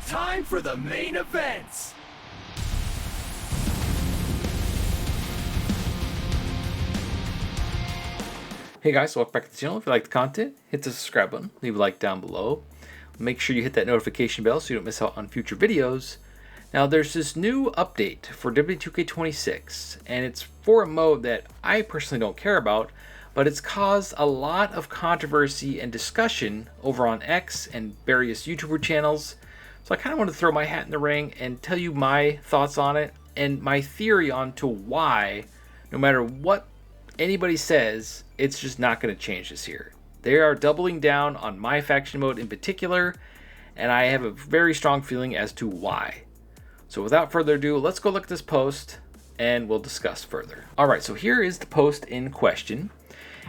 time for the main events. Hey guys, welcome back to the channel. If you like the content, hit the subscribe button, leave a like down below. Make sure you hit that notification bell so you don't miss out on future videos. Now there's this new update for WWE 2K26, and it's for a mode that I personally don't care about, but it's caused a lot of controversy and discussion over on X and various YouTuber channels. So I kind of want to throw my hat in the ring and tell you my thoughts on it and my theory on to why, no matter what anybody says, it's just not going to change this year. They are doubling down on my faction mode in particular, and I have a very strong feeling as to why. So without further ado, let's go look at this post and we'll discuss further. Alright, so here is the post in question.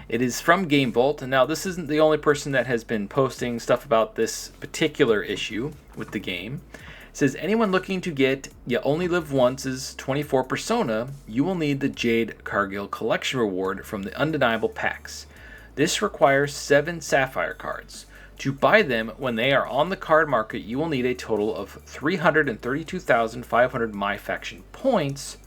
It is from Gamevolt, and now this isn't the only person that has been posting stuff about this particular issue with the game. It says, anyone looking to get You Only Live Once's 24 Persona, you will need the Jade Cargill Collection Reward from the Undeniable Packs. This requires 7 Sapphire cards. To buy them when they are on the card market, you will need a total of 332,500 MyFaction points,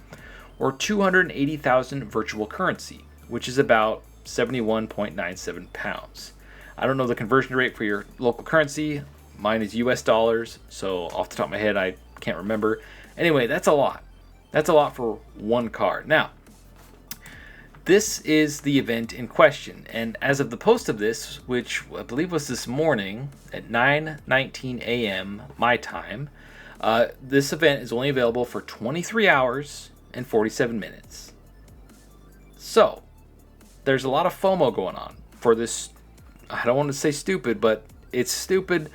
or 280,000 virtual currency, which is about 71.97 pounds. I don't know the conversion rate for your local currency. Mine is US dollars, so off the top of my head, I can't remember. Anyway, that's a lot. That's a lot for one card. Now, this is the event in question, and as of the post of this, which I believe was this morning at 9:19 a.m. my time, this event is only available for 23 hours and 47 minutes. So, there's a lot of FOMO going on for this. I don't want to say stupid, but it's stupid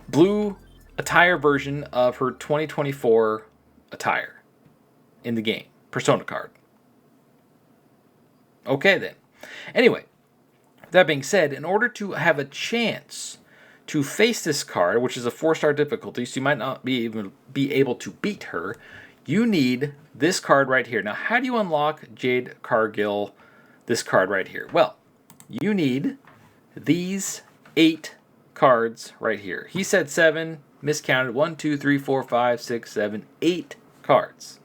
blue attire version of her 2024 attire in the game Persona card. Okay then. Anyway, that being said, in order to have a chance to face this card, which is a 4-star difficulty, so you might not be able to beat her, you need this card right here. Now, how do you unlock Jade Cargill, this card right here? Well, you need these 8 cards right here. He said 7, miscounted. 1, 2, 3, 4, 5, 6, 7, 8 cards.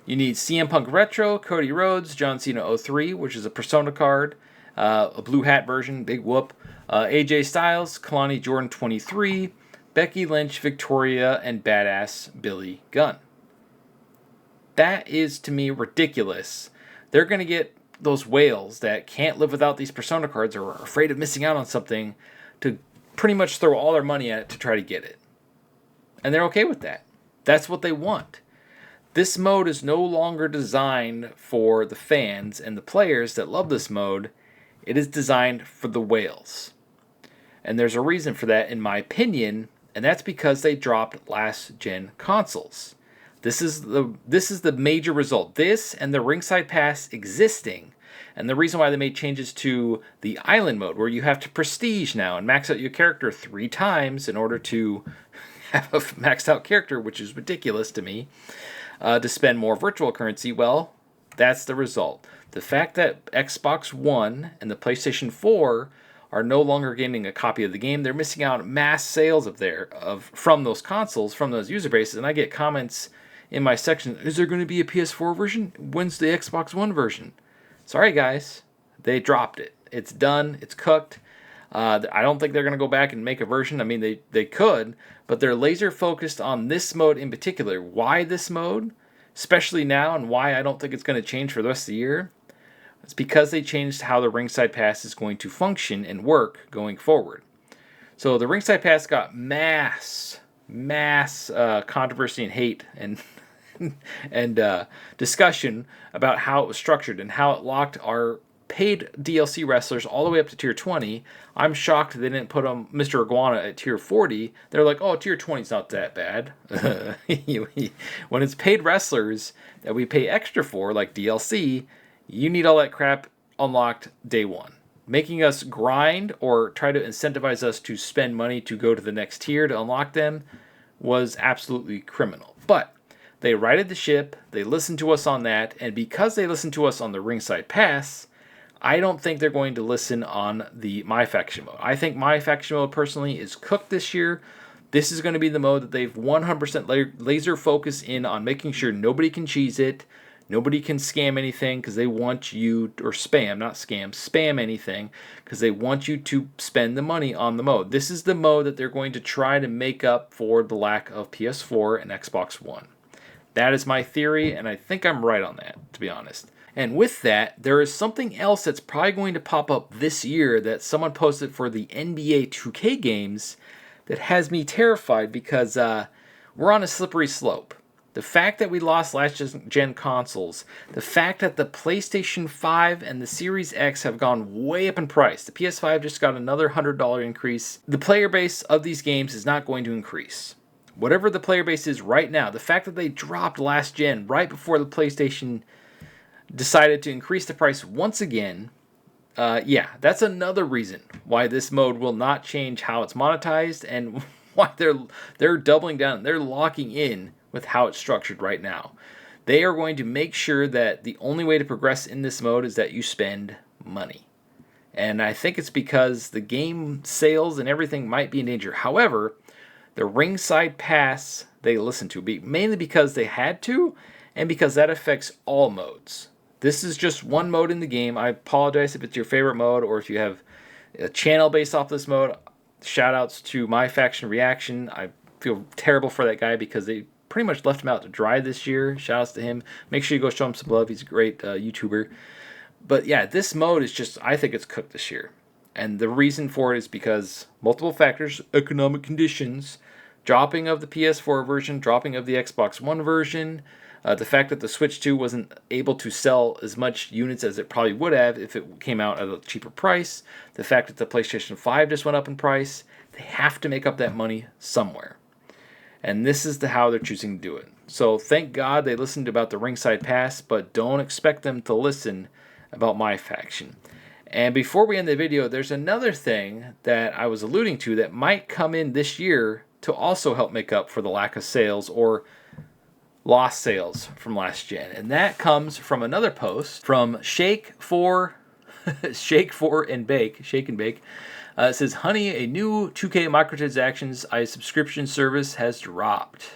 You need CM Punk Retro, Cody Rhodes, John Cena 03, which is a Persona card, a blue hat version, big whoop, AJ Styles, Kalani Jordan 23, Becky Lynch, Victoria, and Badass Billy Gunn. That is, to me, ridiculous. They're going to get those whales that can't live without these Persona cards or are afraid of missing out on something to pretty much throw all their money at it to try to get it. And they're okay with that. That's what they want. This mode is no longer designed for the fans and the players that love this mode. It is designed for the whales. And there's a reason for that, in my opinion, and that's because they dropped last-gen consoles. This is the major result. This and the Ringside Pass existing, and the reason why they made changes to the Island mode, where you have to prestige now and max out your character 3 times in order to have a maxed out character, which is ridiculous to me, to spend more virtual currency. Well, that's the result. The fact that Xbox One and the PlayStation 4 are no longer getting a copy of the game, they're missing out on mass sales from those consoles, from those user bases, and I get comments in my section, is there going to be a PS4 version? When's the Xbox One version? Sorry guys, they dropped it. It's done, it's cooked. I don't think they're going to go back and make a version. I mean, they could, but they're laser focused on this mode in particular. Why this mode? Especially now, and why I don't think it's going to change for the rest of the year? It's because they changed how the Ringside Pass is going to function and work going forward. So the Ringside Pass got mass controversy and hate and discussion about how it was structured and how it locked our paid DLC wrestlers all the way up to tier 20. I'm shocked they didn't put Mr. Iguana at tier 40. They're like, oh, tier 20 is not that bad. When it's paid wrestlers that we pay extra for, like DLC, you need all that crap unlocked day 1. Making us grind or try to incentivize us to spend money to go to the next tier to unlock them was absolutely criminal. But they righted the ship, they listened to us on that, and because they listened to us on the Ringside Pass, I don't think they're going to listen on the My Faction mode. I think My Faction mode, personally, is cooked this year. This is going to be the mode that they've 100% laser focus in on making sure nobody can cheese it, nobody can scam anything because they want you, or spam, not scam, spam anything because they want you to spend the money on the mode. This is the mode that they're going to try to make up for the lack of PS4 and Xbox One. That is my theory, and I think I'm right on that, to be honest. And with that, there is something else that's probably going to pop up this year that someone posted for the NBA 2K games that has me terrified because we're on a slippery slope. The fact that we lost last-gen consoles, the fact that the PlayStation 5 and the Series X have gone way up in price. The PS5 just got another $100 increase. The player base of these games is not going to increase. Whatever the player base is right now, the fact that they dropped last gen right before the PlayStation decided to increase the price once again, that's another reason why this mode will not change how it's monetized and why they're doubling down. They're locking in with how it's structured right now. They are going to make sure that the only way to progress in this mode is that you spend money. And I think it's because the game sales and everything might be in danger. However, the ringside pass they listen to, mainly because they had to and because that affects all modes. This is just one mode in the game. I apologize if it's your favorite mode or if you have a channel based off this mode. Shout outs to My Faction Reaction. I feel terrible for that guy because they pretty much left him out to dry this year. Shout outs to him. Make sure you go show him some love. He's a great YouTuber. But yeah, this mode is just, I think it's cooked this year. And the reason for it is because multiple factors, economic conditions, dropping of the PS4 version, dropping of the Xbox One version, the fact that the Switch 2 wasn't able to sell as much units as it probably would have if it came out at a cheaper price, the fact that the PlayStation 5 just went up in price, they have to make up that money somewhere. And this is how they're choosing to do it. So thank God they listened about the ringside pass, but don't expect them to listen about My Faction. And before we end the video, there's another thing that I was alluding to that might come in this year to also help make up for the lack of sales or lost sales from last gen. And that comes from another post from Shake and Bake. It says, honey, a new 2K microtransactions subscription service has dropped.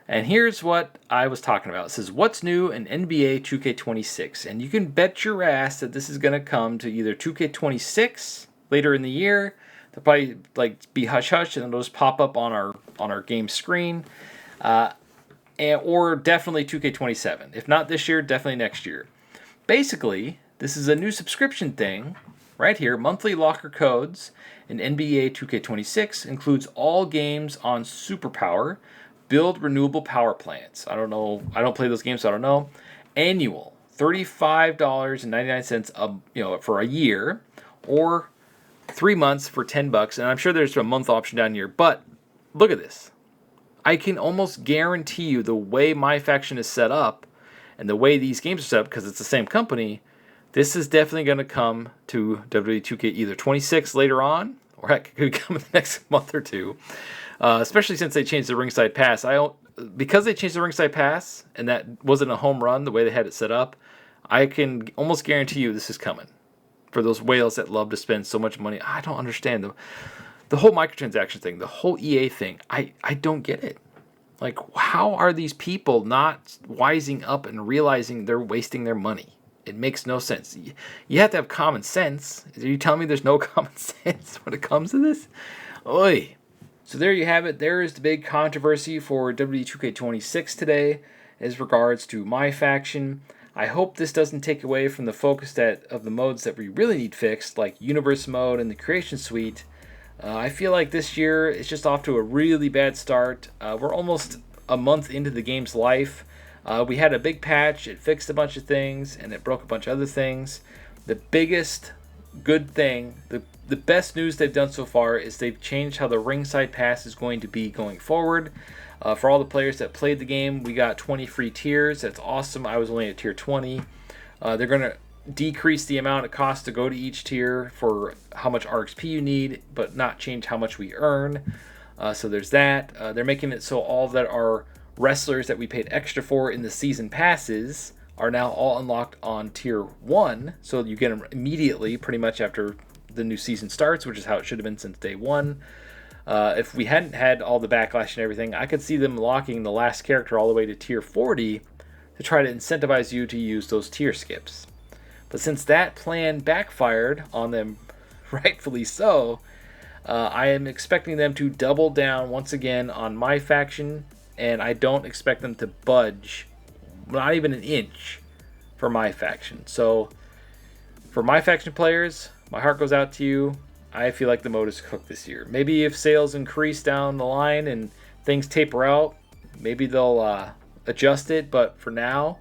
And here's what I was talking about. It says, what's new in NBA 2K26? And you can bet your ass that this is going to come to either 2K26 later in the year. They'll probably be hush-hush and it'll just pop up on our game screen. Or definitely 2K27. If not this year, definitely next year. Basically, this is a new subscription thing right here. Monthly locker codes in NBA 2K26 includes all games on Superpower. Build renewable power plants. I don't know. I don't play those games, so I don't know. Annual, $35.99 for a year, or 3 months for $10. And I'm sure there's a month option down here. But look at this. I can almost guarantee you the way My Faction is set up and the way these games are set up, because it's the same company, this is definitely going to come to WWE 2K either 26 later on, or heck, it could come in the next month or two. Especially since they changed the ringside pass. Because they changed the ringside pass, and that wasn't a home run the way they had it set up, I can almost guarantee you this is coming. For those whales that love to spend so much money, I don't understand them. The whole microtransaction thing, the whole EA thing, I don't get it. Like, how are these people not wising up and realizing they're wasting their money? It makes no sense. You have to have common sense. Are you telling me there's no common sense when it comes to this? Oy. So there you have it. There is the big controversy for WWE 2K26 today as regards to My Faction. I hope this doesn't take away from the focus of the modes that we really need fixed, like Universe Mode and the Creation Suite. I feel like this year is just off to a really bad start. We're almost a month into the game's life. We had a big patch. It fixed a bunch of things, and it broke a bunch of other things. The biggest good thing, the best news they've done so far is they've changed how the ringside pass is going to be going forward. For all the players that played the game, we got 20 free tiers. That's awesome. I was only at tier 20. They're going to decrease the amount it costs to go to each tier for how much RXP you need, but not change how much we earn. So there's that. They're making it so all that our wrestlers that we paid extra for in the season passes are now all unlocked on tier 1. So you get them immediately, pretty much after the new season starts, which is how it should have been since day one. If we hadn't had all the backlash and everything, I could see them locking the last character all the way to tier 40 to try to incentivize you to use those tier skips. But since that plan backfired on them, rightfully so, I am expecting them to double down once again on my faction, and I don't expect them to budge, not even an inch, for my faction. So, for my faction players, my heart goes out to you. I feel like the mode is cooked this year. Maybe if sales increase down the line and things taper out, maybe they'll adjust it. But for now,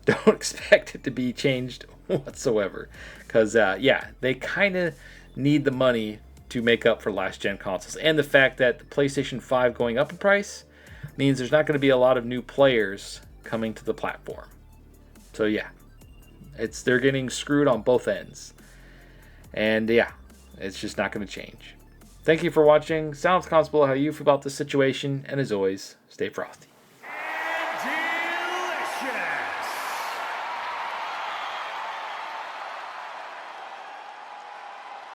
don't expect it to be changed whatsoever. Because, yeah, they kind of need the money to make up for last-gen consoles. And the fact that the PlayStation 5 going up in price means there's not going to be a lot of new players coming to the platform. So, yeah, they're getting screwed on both ends. And, yeah, it's just not going to change. Thank you for watching. Sounds constable how you feel about this situation. And as always, stay frosty.